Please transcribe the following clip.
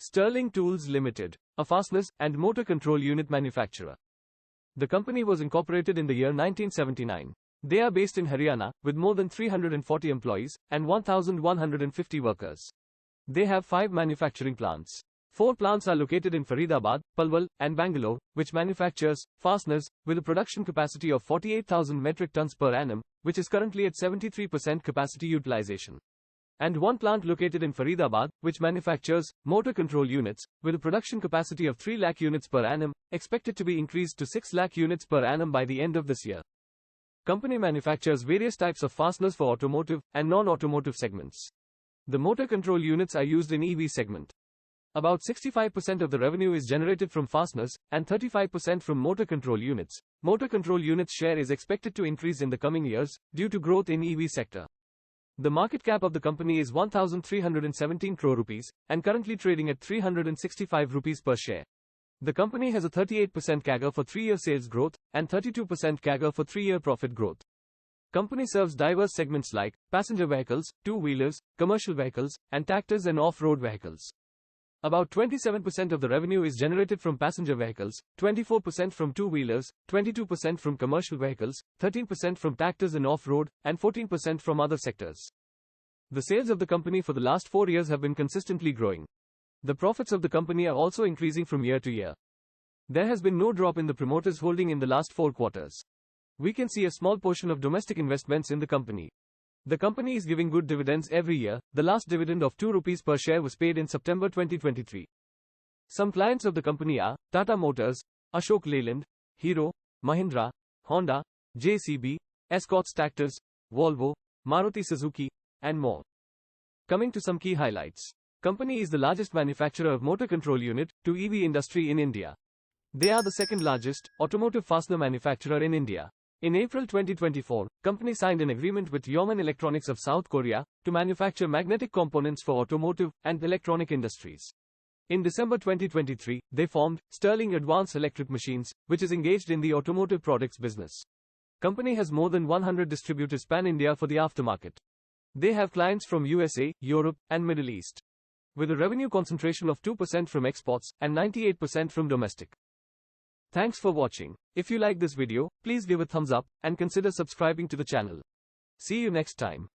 Sterling Tools Ltd, a fasteners and motor control unit manufacturer. The company was incorporated in the year 1979. They are based in Haryana, with more than 340 employees and 1,150 workers. They have 5 manufacturing plants. 4 plants are located in Faridabad, Palwal, and Bangalore, which manufactures fasteners with a production capacity of 48,000 metric tons per annum, which is currently at 73% capacity utilization. And 1 plant located in Faridabad, which manufactures motor control units with a production capacity of 3 lakh units per annum, expected to be increased to 6 lakh units per annum by the end of this year. Company manufactures various types of fasteners for automotive and non-automotive segments. The motor control units are used in EV segment. About 65% of the revenue is generated from fasteners and 35% from motor control units. Motor control units share is expected to increase in the coming years due to growth in EV sector. The market cap of the company is 1,317 crore rupees and currently trading at 365 rupees per share. The company has a 38% CAGR for 3-year sales growth and 32% CAGR for 3-year profit growth. Company serves diverse segments like passenger vehicles, two-wheelers, commercial vehicles, and tractors and off-road vehicles. About 27% of the revenue is generated from passenger vehicles, 24% from two-wheelers, 22% from commercial vehicles, 13% from tractors and off-road, and 14% from other sectors. The sales of the company for the last 4 years have been consistently growing. The profits of the company are also increasing from year to year. There has been no drop in the promoters' holding in the last 4 quarters. We can see a small portion of domestic investments in the company. The company is giving good dividends every year. The last dividend of 2 rupees per share was paid in September 2023. Some clients of the company are Tata Motors, Ashok Leyland, Hero, Mahindra, Honda, JCB, Escorts Tractors, Volvo, Maruti Suzuki, and more. Coming to some key highlights. Company is the largest manufacturer of motor control unit to EV industry in India. They are the second largest automotive fastener manufacturer in India. In April 2024, company signed an agreement with Yeoman Electronics of South Korea to manufacture magnetic components for automotive and electronic industries. In December 2023, they formed Sterling Advanced Electric Machines, which is engaged in the automotive products business. Company has more than 100 distributors pan-India for the aftermarket. They have clients from USA, Europe, and Middle East, with a revenue concentration of 2% from exports and 98% from domestic. Thanks for watching. If you like this video, please give a thumbs up and consider subscribing to the channel. See you next time.